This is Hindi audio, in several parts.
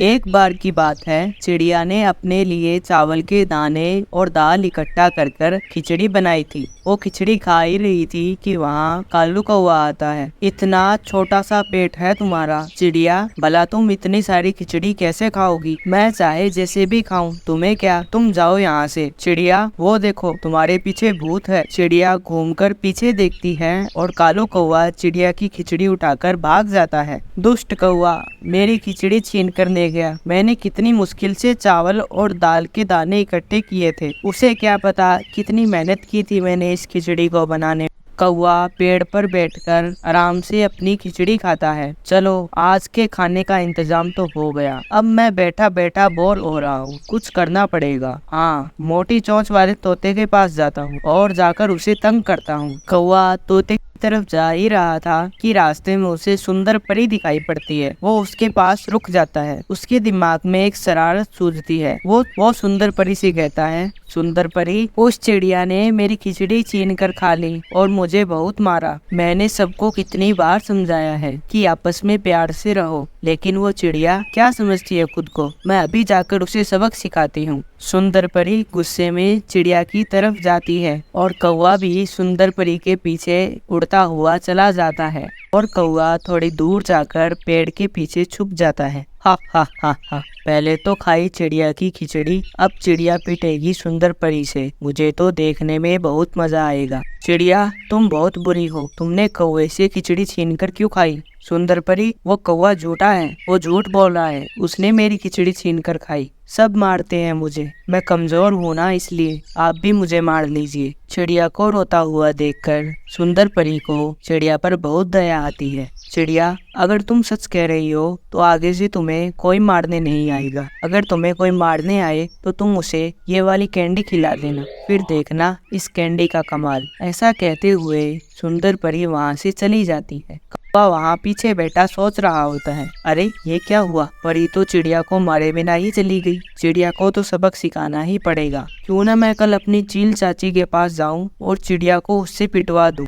एक बार की बात है, चिड़िया ने अपने लिए चावल के दाने और दाल इकट्ठा कर कर खिचड़ी बनाई थी। वो खिचड़ी खा ही रही थी कि वहाँ कालू कौवा आता है। इतना छोटा सा पेट है तुम्हारा चिड़िया, भला तुम इतनी सारी खिचड़ी कैसे खाओगी? मैं चाहे जैसे भी खाऊं, तुम्हें क्या, तुम जाओ यहाँ से। चिड़िया, वो देखो तुम्हारे पीछे भूत है। चिड़िया घूमकर पीछे देखती है और कालू कौवा चिड़िया की खिचड़ी उठाकर भाग जाता है। दुष्ट कौवा मेरी खिचड़ी छीन कर ले गया। मैंने कितनी मुश्किल से चावल और दाल के दाने इकट्ठे किए थे, उसे क्या पता कितनी मेहनत की थी मैंने इस खिचड़ी को बनाने। कौवा पेड़ पर बैठकर आराम से अपनी खिचड़ी खाता है। चलो आज के खाने का इंतजाम तो हो गया, अब मैं बैठा बैठा बोर हो रहा हूँ, कुछ करना पड़ेगा। हाँ, मोटी चोंच वाले तोते के पास जाता हूँ और जाकर उसे तंग करता हूँ। कौवा तोते तरफ जा ही रहा था कि रास्ते में उसे सुंदर परी दिखाई पड़ती है। वो उसके पास रुक जाता है। उसके दिमाग में एक शरारत सूझती है। वो सुंदर परी से कहता है, सुंदर परी, उस चिड़िया ने मेरी खिचड़ी छीन कर खा ली और मुझे बहुत मारा। मैंने सबको कितनी बार समझाया है कि आपस में प्यार से रहो, लेकिन वो चिड़िया क्या समझती है खुद को। मैं अभी जाकर उसे सबक सिखाती हूँ। सुंदर परी गुस्से में चिड़िया की तरफ जाती है और कौवा भी सुंदर परी के पीछे उड़ता हुआ चला जाता है और कौवा थोड़ी दूर जाकर पेड़ के पीछे छुप जाता है। हा हा हा हा, पहले तो खाई चिड़िया की खिचड़ी, अब चिड़िया पिटेगी सुंदर परी से। मुझे तो देखने में बहुत मजा आएगा। चिड़िया, तुम बहुत बुरी हो, तुमने कौवे से खिचड़ी छीनकर क्यों खाई? सुंदर परी, वो कौवा झूठा है, वो झूठ बोल रहा है, उसने मेरी खिचड़ी छीनकर खाई। सब मारते हैं मुझे, मैं कमजोर हूँ ना, इसलिए आप भी मुझे मार लीजिए। चिड़िया को रोता हुआ देखकर सुंदर परी को चिड़िया पर बहुत दया आती है। चिड़िया, अगर तुम सच कह रही हो तो आगे से तुम्हें कोई मारने नहीं आएगा। अगर तुम्हें कोई मारने आए तो तुम उसे ये वाली कैंडी खिला देना, फिर देखना इस कैंडी का कमाल। ऐसा कहते हुए सुंदर परी वहाँ से चली जाती है। कौवा वहाँ पीछे बैठा सोच रहा होता है, अरे ये क्या हुआ? परी तो चिड़िया को मारे बिना ही चली गई। चिड़िया को तो सबक सिखाना ही पड़ेगा। क्यों ना मैं कल अपनी चील चाची के पास जाऊं और चिड़िया को उससे पिटवा दूं।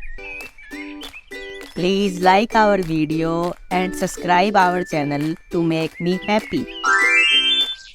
Please like our video and subscribe our channel to make me happy.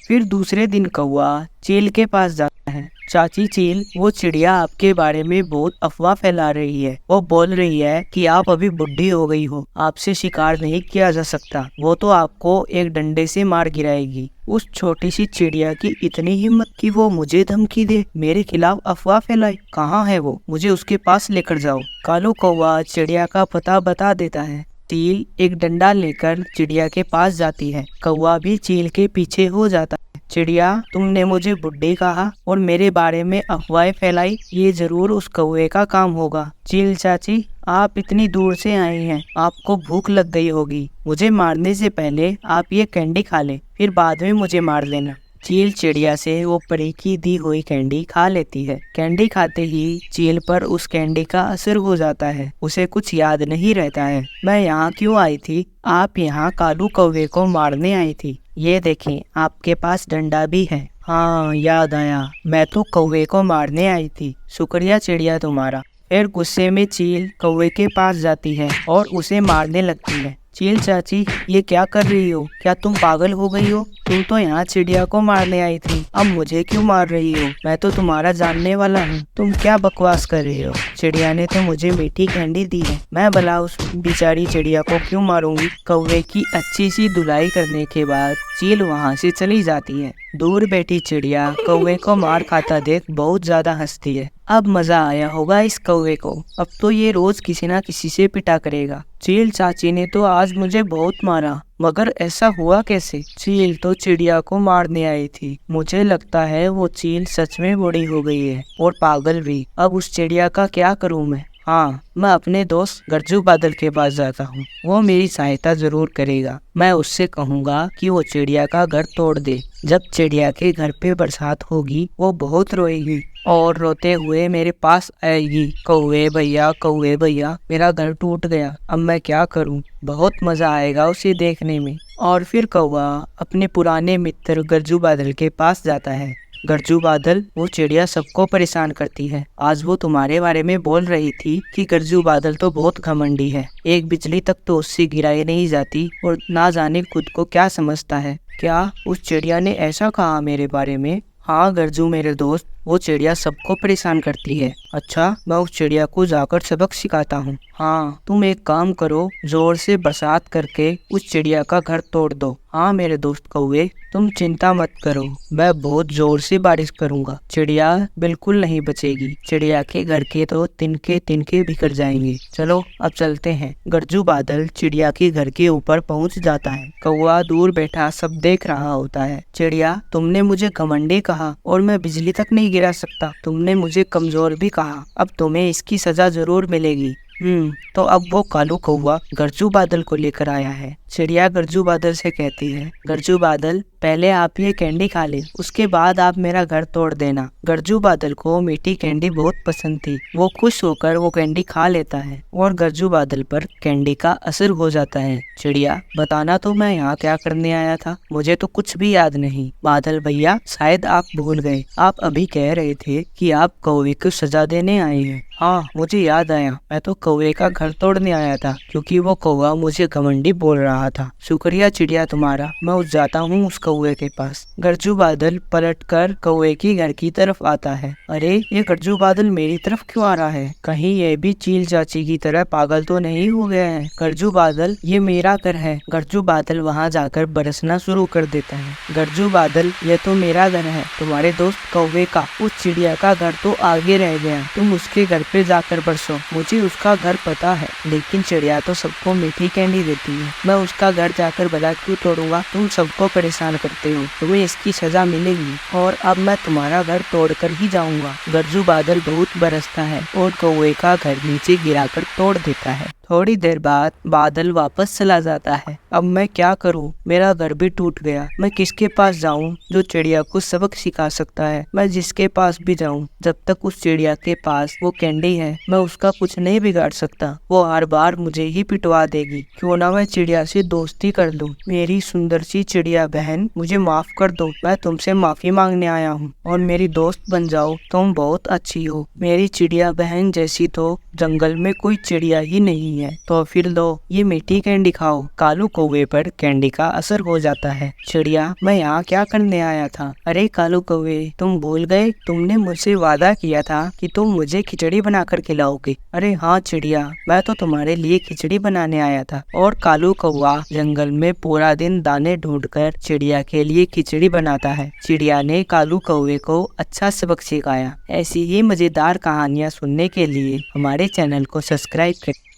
फिर दूसरे दिन कौवा चील के पास जाता है। चाची चील, वो चिड़िया आपके बारे में बहुत अफवाह फैला रही है। वो बोल रही है कि आप अभी बुढ़ी हो गई हो, आपसे शिकार नहीं किया जा सकता। वो तो आपको एक डंडे से मार गिराएगी। उस छोटी सी चिड़िया की इतनी हिम्मत कि वो मुझे धमकी दे, मेरे खिलाफ अफवाह फैलाए। कहाँ है वो? मुझे उसके पास लेकर जाओ। कालू कौवा चिड़िया का पता बता देता है। चील एक डंडा लेकर चिड़िया के पास जाती है। कौवा भी चील के पीछे हो जाता है। चिड़िया, तुमने मुझे बुड्ढी कहा और मेरे बारे में अफवाहें फैलाई, ये जरूर उस कौवे का काम होगा। चील चाची, आप इतनी दूर से आए हैं, आपको भूख लग गई होगी। मुझे मारने से पहले आप ये कैंडी खा लें, फिर बाद में मुझे मार लेना। चील चिड़िया से वो परी की दी हुई कैंडी खा लेती है। कैंडी खाते ही चील पर उस कैंडी का असर हो जाता है। उसे कुछ याद नहीं रहता है। मैं यहाँ क्यों आई थी? आप यहाँ कालू कौवे को मारने आई थी। ये देखें, आपके पास डंडा भी है। हाँ, याद आया, मैं तो कौवे को मारने आई थी। शुक्रिया चिड़िया तुम्हारा। फिर गुस्से में चील कौवे के पास जाती है और उसे मारने लगती है। चील चाची, ये क्या कर रही हो? क्या तुम पागल हो गई हो? तुम तो यहाँ चिड़िया को मारने आई थी, अब मुझे क्यों मार रही हो? मैं तो तुम्हारा जानने वाला हूँ। तुम क्या बकवास कर रही हो? चिड़िया ने तो मुझे मीठी कैंडी दी है, मैं भला उस बेचारी चिड़िया को क्यों मारूंगी? कौवे की अच्छी सी धुलाई करने के बाद चील वहाँ से चली जाती है। दूर बैठी चिड़िया कौवे को मार खाता देख बहुत ज्यादा हंसती है। अब मजा आया होगा इस कौवे को, अब तो ये रोज किसी ना किसी से पिटा करेगा। चील चाची ने तो आज मुझे बहुत मारा, मगर ऐसा हुआ कैसे? चील तो चिड़िया को मारने आई थी। मुझे लगता है वो चील सच में बड़ी हो गई है और पागल भी। अब उस चिड़िया का क्या करूं मैं? हाँ, मैं अपने दोस्त गरजू बादल के पास जाता हूँ, वो मेरी सहायता जरूर करेगा। मैं उससे कहूँगा कि वो चिड़िया का घर तोड़ दे। जब चिड़िया के घर पे बरसात होगी वो बहुत रोएगी और रोते हुए मेरे पास आएगी, कौवे भैया मेरा घर टूट गया, अब मैं क्या करूं? बहुत मजा आएगा उसे देखने में। और फिर कौवा अपने पुराने मित्र गरजू बादल के पास जाता है। गरजू बादल, वो चिड़िया सबको परेशान करती है। आज वो तुम्हारे बारे में बोल रही थी कि गरजू बादल तो बहुत घमंडी है, एक बिजली तक तो उससे गिराई नहीं जाती और ना जाने खुद को क्या समझता है। क्या उस चिड़िया ने ऐसा कहा मेरे बारे में? हाँ गरजू मेरे दोस्त, वो चिड़िया सबको परेशान करती है। अच्छा, मैं उस चिड़िया को जाकर सबक सिखाता हूँ। हाँ, तुम एक काम करो, जोर से बरसात करके उस चिड़िया का घर तोड़ दो। हाँ मेरे दोस्त कौवे, तुम चिंता मत करो, मैं बहुत जोर से बारिश करूँगा, चिड़िया बिल्कुल नहीं बचेगी। चिड़िया के घर के तो तिनके तिनके बिखर जाएंगे। चलो अब चलते हैं। गरजू बादल चिड़िया के घर के ऊपर पहुँच जाता है। कौवा दूर बैठा सब देख रहा होता है। चिड़िया, तुमने मुझे घमंडी कहा और मैं बिजली तक नहीं गिरा सकता। तुमने मुझे कमजोर भी कहा, अब तुम्हें इसकी सजा जरूर मिलेगी। तो अब वो कालू कौवा गरजू बादल को लेकर आया है। चिड़िया गरजू बादल से कहती है, गरजू बादल, पहले आप ये कैंडी खा ले, उसके बाद आप मेरा घर तोड़ देना। गरजू बादल को मीठी कैंडी बहुत पसंद थी। वो खुश होकर वो कैंडी खा लेता है और गरजू बादल पर कैंडी का असर हो जाता है। चिड़िया, बताना तो मैं यहाँ क्या करने आया था, मुझे तो कुछ भी याद नहीं। बादल भैया, शायद आप भूल गए, आप अभी कह रहे थे कि आप कौवे को सजा देने आए हैं। हाँ मुझे याद आया, मैं तो कौवे का घर तोड़ने आया था क्योंकि वो कौवा मुझे घमंडी बोल रहा था। शुक्रिया चिड़िया तुम्हारा, मैं जाता हूँ उस कौवे के पास। गरजू बादल पलटकर कौवे के घर की तरफ आता है। अरे ये गरजू बादल मेरी तरफ क्यों आ रहा है? कहीं ये भी चील चाची की तरह पागल तो नहीं हो गया है? गरजू बादल, ये मेरा घर है। गरजू बादल वहाँ जाकर बरसना शुरू कर देता है। गरजू बादल, ये तो मेरा घर है, तुम्हारे दोस्त कौवे का। उस चिड़िया का घर तो आगे रह गया, तुम उसके घर पे जाकर बरसो। मुझे उसका घर पता है, लेकिन चिड़िया तो सबको मीठी कैंडी देती है, मैं उसका घर जाकर भला क्यों तोड़ूंगा? तुम सबको परेशान करते हो, तुम्हें इसकी सजा मिलेगी और अब मैं तुम्हारा घर तोड़कर ही जाऊंगा। गरजू बादल बहुत बरसता है और कौवे का घर नीचे गिराकर तोड़ देता है। थोड़ी देर बाद बादल वापस चला जाता है। अब मैं क्या करूं? मेरा घर भी टूट गया, मैं किसके पास जाऊं जो चिड़िया को सबक सिखा सकता है? मैं जिसके पास भी जाऊं, जब तक उस चिड़िया के पास वो कैंडी है, मैं उसका कुछ नहीं बिगाड़ सकता। वो हर बार मुझे ही पिटवा देगी। क्यों ना मैं चिड़िया से दोस्ती कर लूं। मेरी सुंदर सी चिड़िया बहन, मुझे माफ कर दो, मैं तुमसे माफी मांगने आया हूँ और मेरी दोस्त बन जाओ, तुम बहुत अच्छी हो। मेरी चिड़िया बहन जैसी तो जंगल में कोई चिड़िया ही नहीं है। तो फिर लो, ये मीठी कैंडी खाओ। कालू कौवे पर कैंडी का असर हो जाता है। चिड़िया, मैं यहाँ क्या करने आया था? अरे कालू कौवे, तुम भूल गए? तुमने मुझसे वादा किया था कि तुम मुझे खिचड़ी बनाकर खिलाओगे। अरे हाँ चिड़िया, मैं तो तुम्हारे लिए खिचड़ी बनाने आया था। और कालू कौवा जंगल में पूरा दिन दाने ढूंढकर चिड़िया के लिए खिचड़ी बनाता है। चिड़िया ने कालू कौवे को अच्छा सबक सिखाया। ऐसी ही मजेदार कहानियाँ सुनने के लिए हमारे चैनल को सब्सक्राइब करें।